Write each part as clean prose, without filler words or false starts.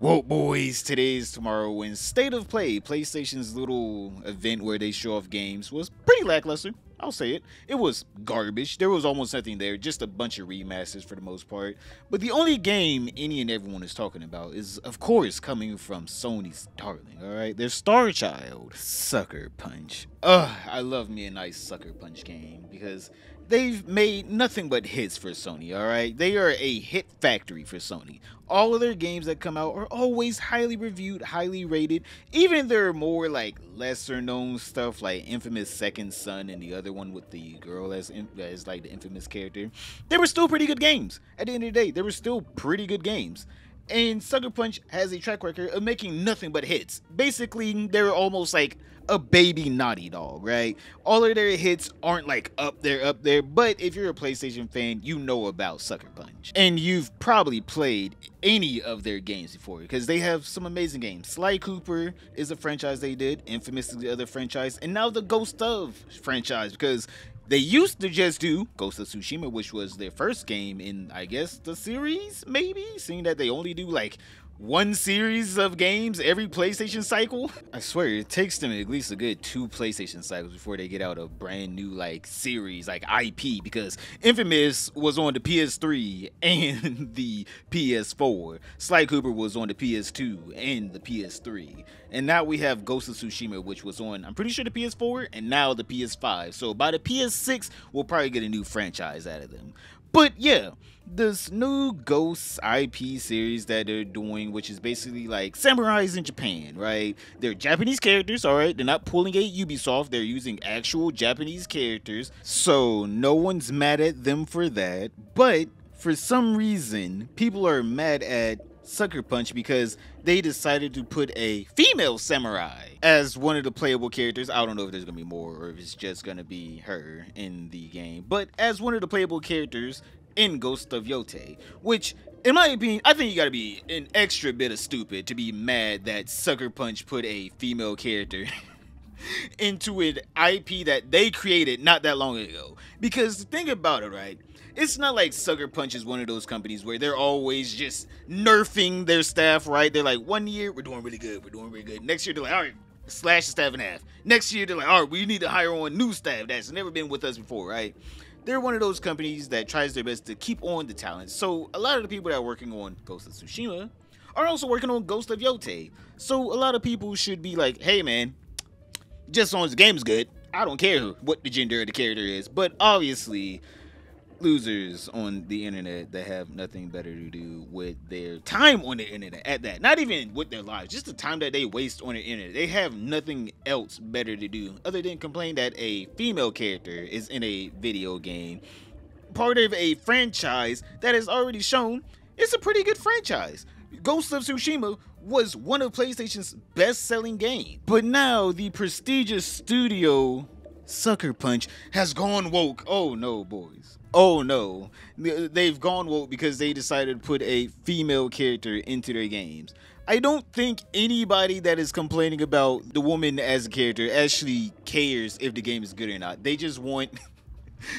Well, boys, today is tomorrow when State of Play, PlayStation's little event where they show off games, was pretty lackluster. I'll say it. It was garbage. There was almost nothing there, just a bunch of remasters for the most part. But the only game any and everyone is talking about is, of course, coming from Sony's darling, alright? Their star child, Sucker Punch. Ugh, I love me a nice Sucker Punch game because they've made nothing but hits for Sony, alright? They are a hit factory for Sony. All of their games that come out are always highly reviewed, highly rated. Even their more like lesser known stuff like Infamous Second Son and the other one with the girl as like the infamous character, they were still pretty good games. At the end of the day, they were still pretty good games. And Sucker Punch has a track record of making nothing but hits. Basically, they're almost like a baby Naughty Dog, right? All of their hits aren't like up there, but if you're a PlayStation fan, you know about Sucker Punch. And you've probably played any of their games before, because they have some amazing games. Sly Cooper is a franchise they did, Infamous is the other franchise, and now the Ghost of franchise, because they used to just do Ghost of Tsushima, which was their first game in, I guess, the series, maybe? Seeing that they only do, like, one series of games every PlayStation cycle. I swear, it takes them at least a good 2 PlayStation cycles before they get out a brand new, like, series, like IP, because Infamous was on the PS3 and the PS4. Sly Cooper was on the PS2 and the PS3. And now we have Ghost of Tsushima, which was on, I'm pretty sure, the PS4 and now the PS5. So by the PS6, we'll probably get a new franchise out of them. But yeah, this new Ghost IP series that they're doing, which is basically like samurais in Japan, right? They're Japanese characters, alright? They're not pulling a Ubisoft, they're using actual Japanese characters. So no one's mad at them for that. But for some reason, people are mad at Sucker Punch because they decided to put a female samurai as one of the playable characters. I don't know if there's gonna be more or if it's just gonna be her in the game, but as one of the playable characters in Ghost of Yotei, which in my opinion, I think you gotta be an extra bit of stupid to be mad that Sucker Punch put a female character into an IP that they created not that long ago. Because the thing about it, right? It's not like Sucker Punch is one of those companies where they're always just nerfing their staff, right? They're like, 1 year, we're doing really good. Next year, they're like, all right, slash the staff in half. Next year, they're like, all right, we need to hire on new staff that's never been with us before, right? They're one of those companies that tries their best to keep on the talent. So a lot of the people that are working on Ghost of Tsushima are also working on Ghost of Yotei. So a lot of people should be like, hey, man, just as long as the game's good, I don't care what the gender of the character is. But obviously, losers on the internet that have nothing better to do with their time on the internet at that, not even with their lives, just the time that they waste on the internet, they have nothing else better to do other than complain that a female character is in a video game, part of a franchise that has already shown it's a pretty good franchise. Ghost of Tsushima was one of PlayStation's best-selling games, but now the prestigious studio Sucker Punch has gone woke. Oh no, boys. Oh no. They've gone woke because they decided to put a female character into their games. I don't think anybody that is complaining about the woman as a character actually cares if the game is good or not. They just want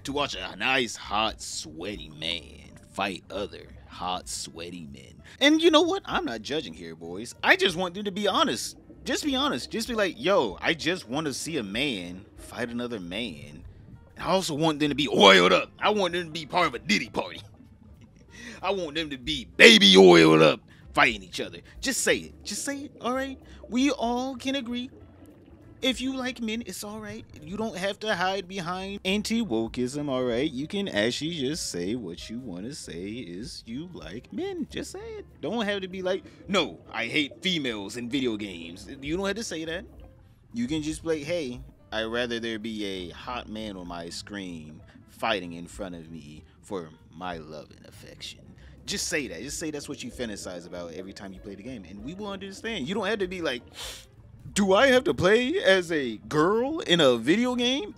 to watch a nice, hot, sweaty man fight other hot, sweaty men. And you know what? I'm not judging here, boys. I just want them to be honest. Just be honest. Just be like, yo, I just want to see a man fight another man. I also want them to be oiled up. I want them to be part of a Diddy party. I want them to be baby oiled up fighting each other. Just say it. Just say it, alright? We all can agree. If you like men, it's alright. You don't have to hide behind anti-wokeism, alright? You can actually just say what you want to say is you like men. Just say it. Don't have to be like, no, I hate females in video games. You don't have to say that. You can just be like, hey, I'd rather there be a hot man on my screen fighting in front of me for my love and affection. Just say that. Just say that's what you fantasize about every time you play the game, and we will understand. You don't have to be like, do I have to play as a girl in a video game?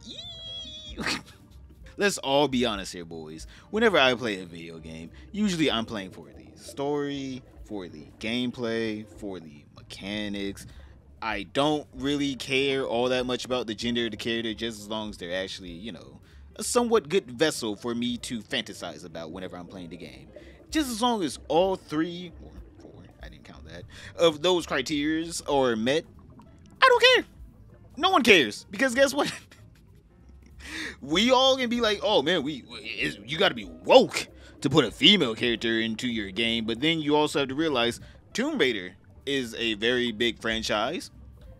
Let's all be honest here, boys. Whenever I play a video game, usually I'm playing for the story, for the gameplay, for the mechanics. I don't really care all that much about the gender of the character, just as long as they're actually, you know, a somewhat good vessel for me to fantasize about whenever I'm playing the game. Just as long as all 3, or 4, I didn't count that, of those criterias are met, I don't care. No one cares, because guess what? We all can be like, oh man, you got to be woke to put a female character into your game, but then you also have to realize Tomb Raider is a very big franchise.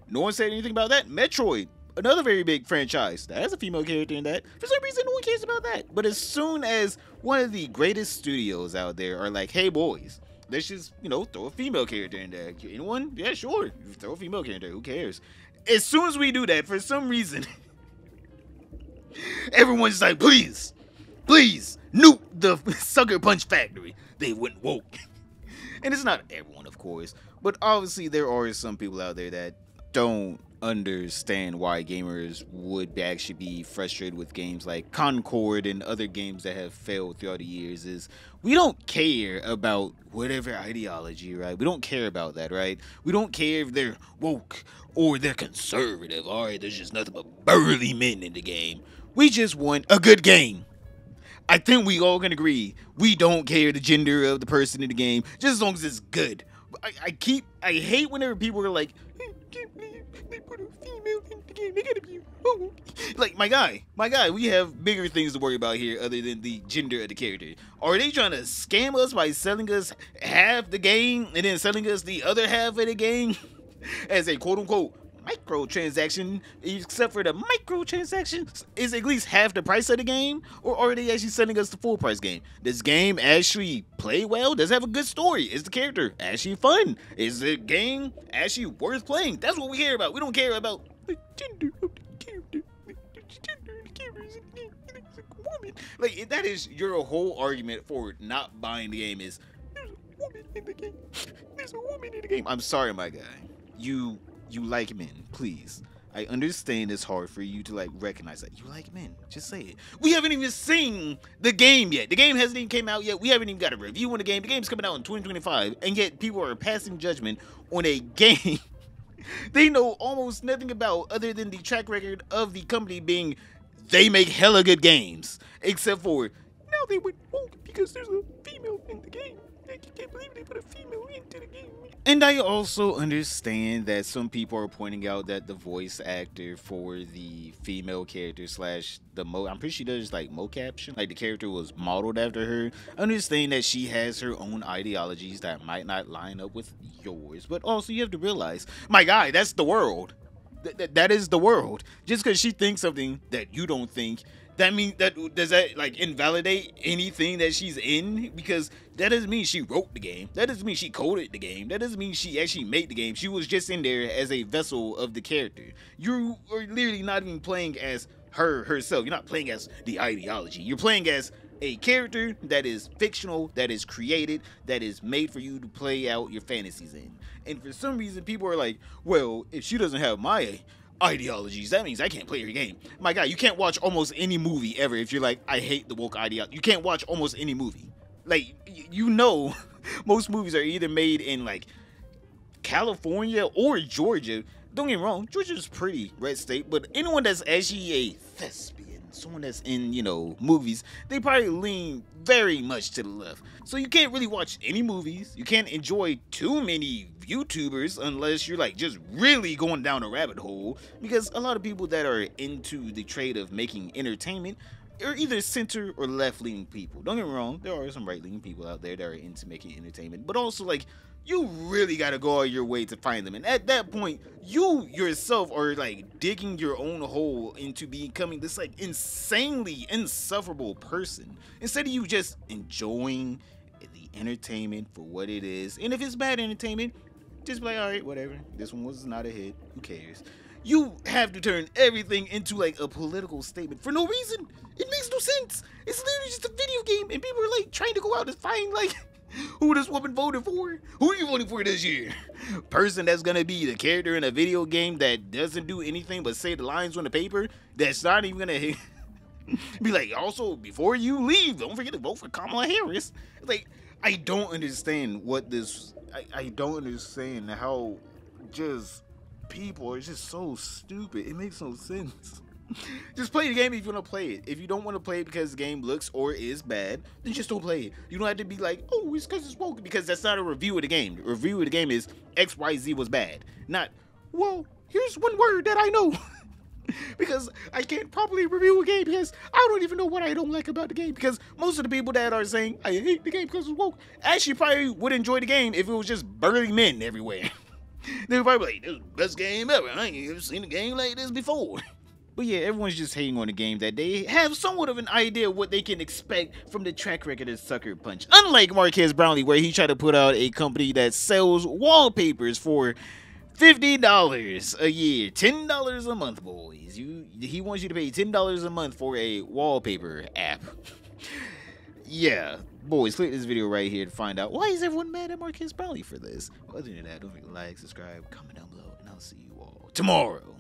No one said anything about that. Metroid, another very big franchise, that has a female character in that. For some reason, no one cares about that. But as soon as one of the greatest studios out there are like, hey boys, let's just, throw a female character in there. Anyone? Yeah, sure. Throw a female character. Who cares? As soon as we do that, for some reason, everyone's like, please, nuke the Sucker Punch factory. They went woke. And it's not everyone, of course, but obviously there are some people out there that don't understand why gamers would actually be frustrated with games like Concord and other games that have failed throughout the years. Is we don't care about whatever ideology, right? We don't care about that, right? We don't care if they're woke or they're conservative. All right, there's just nothing but burly men in the game. We just want a good game. I think we all can agree we don't care the gender of the person in the game, just as long as it's good. I hate whenever people are like, they put a female in the game, they gotta be woke. Like, my guy, we have bigger things to worry about here other than the gender of the character. Are they trying to scam us by selling us half the game and then selling us the other half of the game as a quote-unquote microtransaction, except for the microtransaction is at least half the price of the game? Or are they actually selling us the full price game? Does game actually play well? Does it have a good story? Is the character actually fun? Is the game actually worth playing? That's what we care about. We don't care about the gender of the character. The gender of the character is a woman. Like, that is your whole argument for not buying the game, is there's a woman in the game. There's a woman in the game. I'm sorry, my guy. You like men, please. I understand it's hard for you to recognize that. You like men. Just say it. We haven't even seen the game yet. The game hasn't even came out yet. We haven't even got a review on the game. The game's coming out in 2025, and yet people are passing judgment on a game they know almost nothing about, other than the track record of the company being they make hella good games. Except for now they went woke because there's a female in the game. I can't believe they put a female into the game. And I also understand that some people are pointing out that the voice actor for the female character slash I'm pretty sure there's mocaption, the character was modeled after her. I understand that she has her own ideologies that might not line up with yours, but also you have to realize, my guy, that's the world. That is the world. Just because she thinks something that you don't think, does that invalidate anything that she's in? Because that doesn't mean she wrote the game. That doesn't mean she coded the game. That doesn't mean she actually made the game. She was just in there as a vessel of the character. You are literally not even playing as herself. You're not playing as the ideology. You're playing as a character that is fictional, that is created, that is made for you to play out your fantasies in. And for some reason, people are like, well, if she doesn't have my ideologies, that means I can't play her game. My God, you can't watch almost any movie ever if you're like, I hate the woke ideology. You can't watch almost any movie. Most movies are either made in California or Georgia. Don't get me wrong, Georgia's pretty red state, but anyone that's actually a thespian, someone that's in, movies, they probably lean very much to the left. So you can't really watch any movies. You can't enjoy too many YouTubers unless you're just really going down a rabbit hole, because a lot of people that are into the trade of making entertainment are either center or left-leaning people. Don't get me wrong, there are some right-leaning people out there that are into making entertainment, but also you really gotta go out your way to find them. And at that point, you yourself are digging your own hole into becoming this insanely insufferable person, instead of you just enjoying the entertainment for what it is. And if it's bad entertainment, just be like, all right, whatever, this one was not a hit, who cares? You have to turn everything into a political statement for no reason. It makes no sense. It's literally just a video game, and people are trying to go out and find who this woman voted for. Who are you voting for this year? Person that's gonna be the character in a video game that doesn't do anything but say the lines on the paper. That's not even gonna be also, before you leave, don't forget to vote for Kamala Harris. I don't understand what this. I don't understand how just people are just so stupid. It makes no sense. Just play the game if you want to play it. If you don't want to play it because the game looks or is bad, then just don't play it. You don't have to be like, oh, it's because it's woke, because that's not a review of the game. The review of the game is XYZ was bad. Not, well, here's one word that I know. Because I can't properly review a game because I don't even know what I don't like about the game. Because most of the people that are saying, I hate the game because it's woke, actually probably would enjoy the game if it was just burning men everywhere. They would probably be like, this is the best game ever. I ain't ever seen a game like this before. But yeah, everyone's just hating on the game that they have somewhat of an idea of what they can expect from the track record of Sucker Punch. Unlike Marquez Brownlee, where he tried to put out a company that sells wallpapers for $50 a year, $10 a month, boys. He wants you to pay $10 a month for a wallpaper app. Yeah, boys, click this video right here to find out why is everyone mad at Marquez Brownlee for this. Other than that, don't forget to like, subscribe, comment down below, and I'll see you all tomorrow.